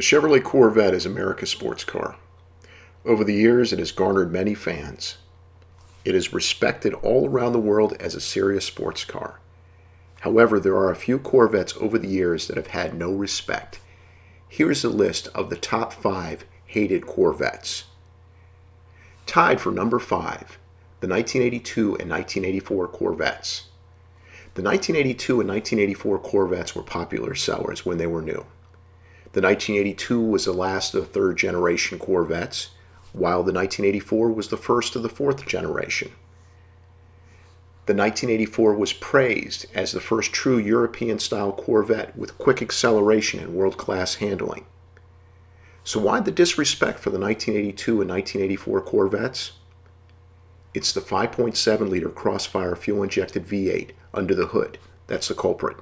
The Chevrolet Corvette is America's sports car. Over the years, it has garnered many fans. It is respected all around the world as a serious sports car. However, there are a few Corvettes over the years that have had no respect. Here's a list of the top 5 hated Corvettes. Tied for number 5, the 1982 and 1984 Corvettes. The 1982 and 1984 Corvettes were popular sellers when they were new. The 1982 was the last of the third generation Corvettes, while the 1984 was the first of the fourth generation. The 1984 was praised as the first true European-style Corvette with quick acceleration and world-class handling. So why the disrespect for the 1982 and 1984 Corvettes? It's the 5.7-liter Crossfire fuel-injected V8 under the hood that's the culprit.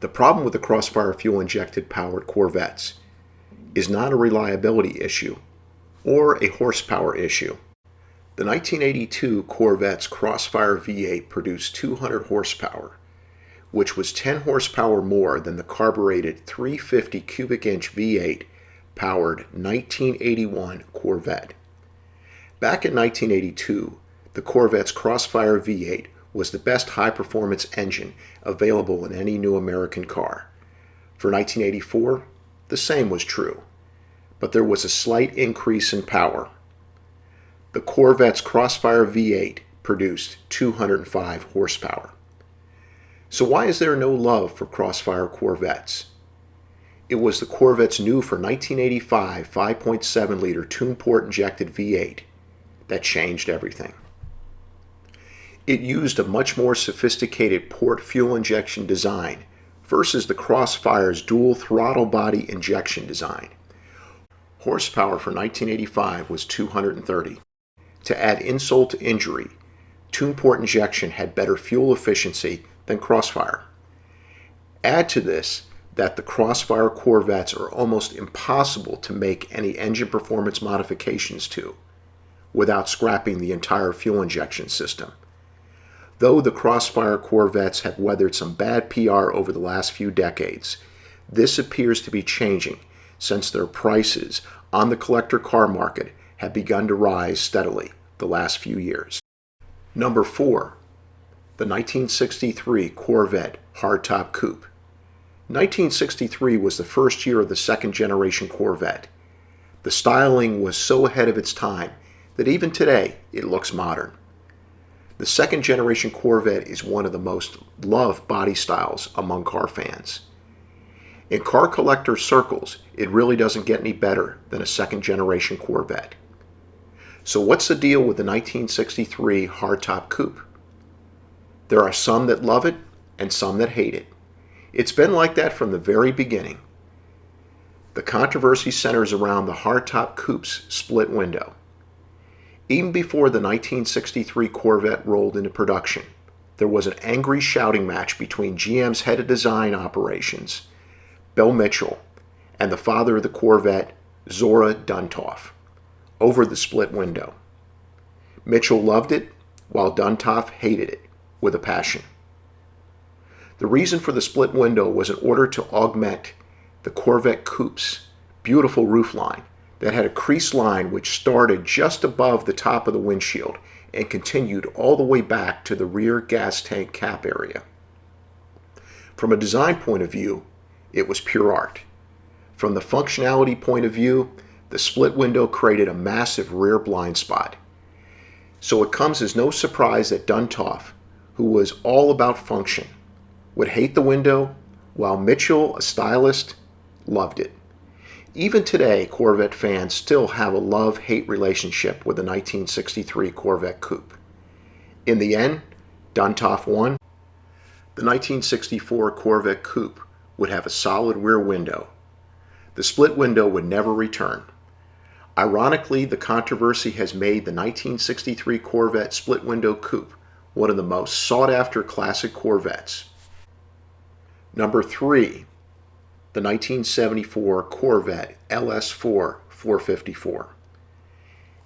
The problem with the Crossfire fuel-injected powered Corvettes is not a reliability issue or a horsepower issue. The 1982 Corvette's Crossfire V8 produced 200 horsepower, which was 10 horsepower more than the carbureted 350 cubic inch V8 powered 1981 Corvette. Back in 1982, the Corvette's Crossfire V8 was the best high-performance engine available in any new American car. For 1984, the same was true, but there was a slight increase in power. The Corvette's Crossfire V8 produced 205 horsepower. So why is there no love for Crossfire Corvettes? It was the Corvette's new for 1985 5.7-liter twin-port injected V8 that changed everything. It used a much more sophisticated port fuel injection design versus the Crossfire's dual throttle body injection design. Horsepower for 1985 was 230. To add insult to injury, twin-port injection had better fuel efficiency than Crossfire. Add to this that the Crossfire Corvettes are almost impossible to make any engine performance modifications to without scrapping the entire fuel injection system. Though the Crossfire Corvettes have weathered some bad PR over the last few decades, this appears to be changing since their prices on the collector car market have begun to rise steadily the last few years. Number 4, the 1963 Corvette Hardtop Coupe. 1963 was the first year of the second generation Corvette. The styling was so ahead of its time that even today it looks modern. The second generation Corvette is one of the most loved body styles among car fans. In car collector circles, it really doesn't get any better than a second generation Corvette. So what's the deal with the 1963 Hardtop Coupe? There are some that love it and some that hate it. It's been like that from the very beginning. The controversy centers around the Hardtop Coupe's split window. Even before the 1963 Corvette rolled into production, there was an angry shouting match between GM's head of design operations, Bill Mitchell, and the father of the Corvette, Zora Duntov, over the split window. Mitchell loved it, while Duntov hated it with a passion. The reason for the split window was in order to augment the Corvette Coupe's beautiful roofline that had a crease line which started just above the top of the windshield and continued all the way back to the rear gas tank cap area. From a design point of view, it was pure art. From the functionality point of view, the split window created a massive rear blind spot. So it comes as no surprise that Duntov, who was all about function, would hate the window, while Mitchell, a stylist, loved it. Even today, Corvette fans still have a love-hate relationship with the 1963 Corvette Coupe. In the end, Duntov won. The 1964 Corvette Coupe would have a solid rear window. The split window would never return. Ironically, the controversy has made the 1963 Corvette split window coupe one of the most sought-after classic Corvettes. Number 3, the 1974 Corvette LS4 454.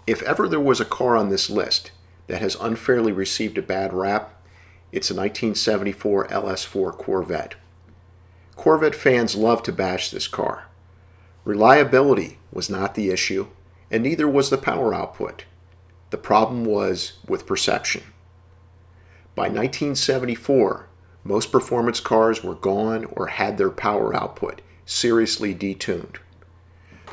If ever there was a car on this list that has unfairly received a bad rap, it's a 1974 LS4 Corvette. Corvette fans love to bash this car, Reliability was not the issue, and neither was the power output. The problem was with perception. By 1974, most performance cars were gone or had their power output seriously detuned.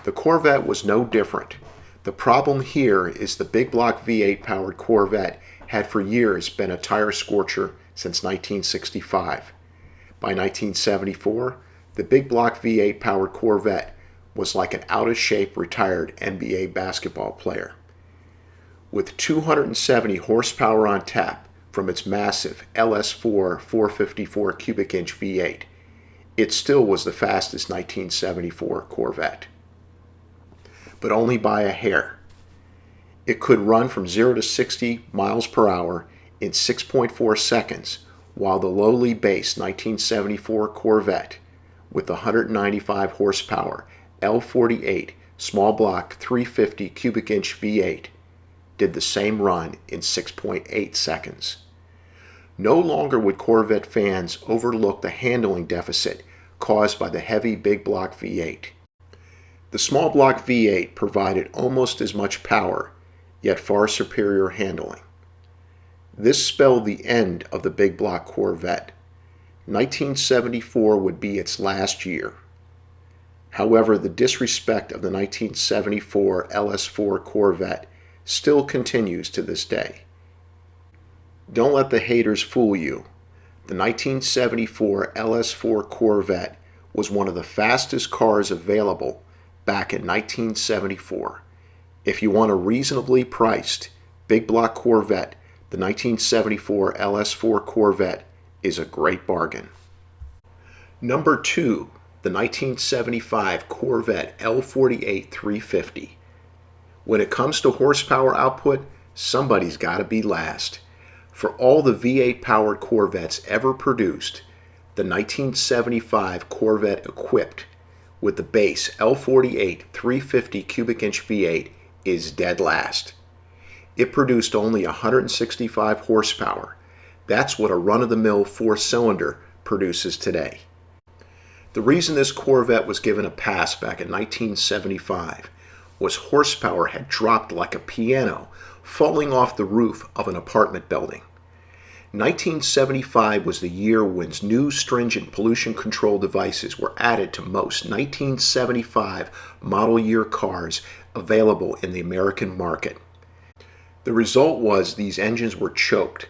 The Corvette was no different. The problem here is the big block V8 powered Corvette had for years been a tire scorcher since 1965. By 1974, the big block V8 powered Corvette was like an out-of-shape retired NBA basketball player. With 270 horsepower on tap from its massive LS4 454 cubic inch V8, it still was the fastest 1974 Corvette. But only by a hair. It could run from 0 to 60 miles per hour in 6.4 seconds, while the lowly base 1974 Corvette with the 195 horsepower L48 small block 350 cubic inch V8 did the same run in 6.8 seconds. No longer would Corvette fans overlook the handling deficit caused by the heavy big block V8. The small block V8 provided almost as much power, yet far superior handling. This spelled the end of the big block Corvette. 1974 would be its last year. However, the disrespect of the 1974 LS4 Corvette still continues to this day. Don't let the haters fool you. The 1974 LS4 Corvette was one of the fastest cars available back in 1974. If you want a reasonably priced big block Corvette, the 1974 LS4 Corvette is a great bargain. Number 2, the 1975 Corvette L48 350. When it comes to horsepower output, somebody's got to be last. For all the V8 powered Corvettes ever produced, the 1975 Corvette equipped with the base L48 350 cubic inch V8 is dead last. It produced only 165 horsepower. That's what a run-of-the-mill four-cylinder produces today. The reason this Corvette was given a pass back in 1975 was horsepower had dropped like a piano falling off the roof of an apartment building. 1975 was the year when new stringent pollution control devices were added to most 1975 model year cars available in the American market. The result was these engines were choked,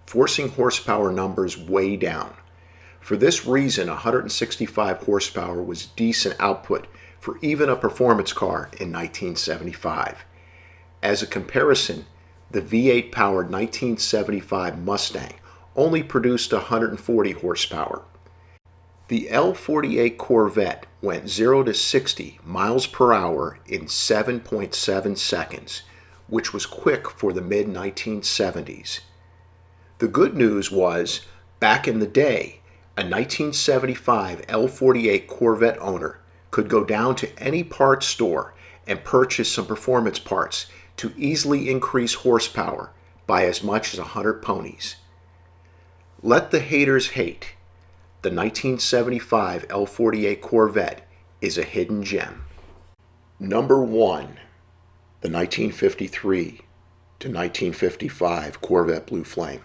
forcing horsepower numbers way down. For this reason, 165 horsepower was decent output for even a performance car in 1975. As a comparison, the V8 powered 1975 Mustang only produced 140 horsepower. The L48 Corvette went 0 to 60 miles per hour in 7.7 seconds, which was quick for the mid-1970s. The good news was, back in the day, a 1975 L48 Corvette owner could go down to any parts store and purchase some performance parts to easily increase horsepower by as much as 100 ponies. Let the haters hate. The 1975 L48 Corvette is a hidden gem. Number 1, the 1953 to 1955 Corvette Blue Flame.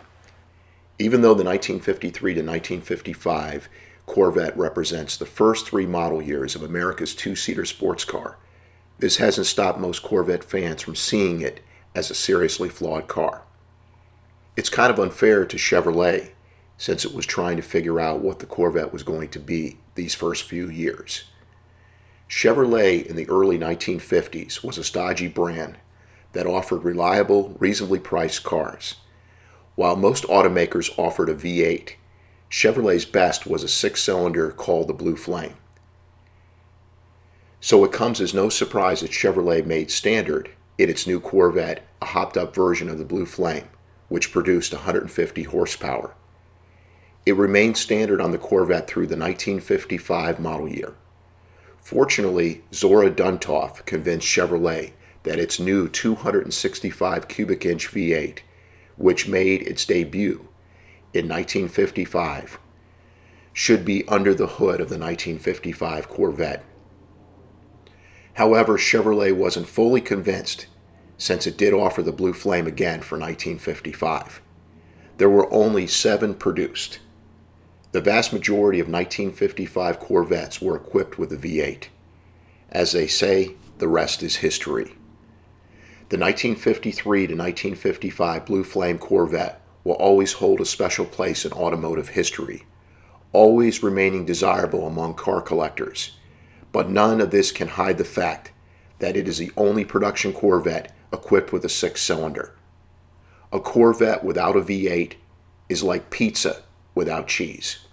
Even though the 1953 to 1955 Corvette represents the first 3 model years of America's two-seater sports car, this hasn't stopped most Corvette fans from seeing it as a seriously flawed car. It's kind of unfair to Chevrolet, since it was trying to figure out what the Corvette was going to be these first few years. Chevrolet in the early 1950s was a stodgy brand that offered reliable, reasonably priced cars. While most automakers offered a V8, Chevrolet's best was a 6-cylinder called the Blue Flame. So it comes as no surprise that Chevrolet made standard in its new Corvette a hopped-up version of the Blue Flame, which produced 150 horsepower. It remained standard on the Corvette through the 1955 model year. Fortunately, Zora Duntov convinced Chevrolet that its new 265 cubic inch V8, which made its debut in 1955, should be under the hood of the 1955 Corvette. However, Chevrolet wasn't fully convinced, since it did offer the Blue Flame again for 1955. There were only 7 produced. The vast majority of 1955 Corvettes were equipped with a V8. As they say, the rest is history. The 1953 to 1955 Blue Flame Corvette will always hold a special place in automotive history, always remaining desirable among car collectors. But none of this can hide the fact that it is the only production Corvette equipped with a 6-cylinder. A Corvette without a V8 is like pizza without cheese.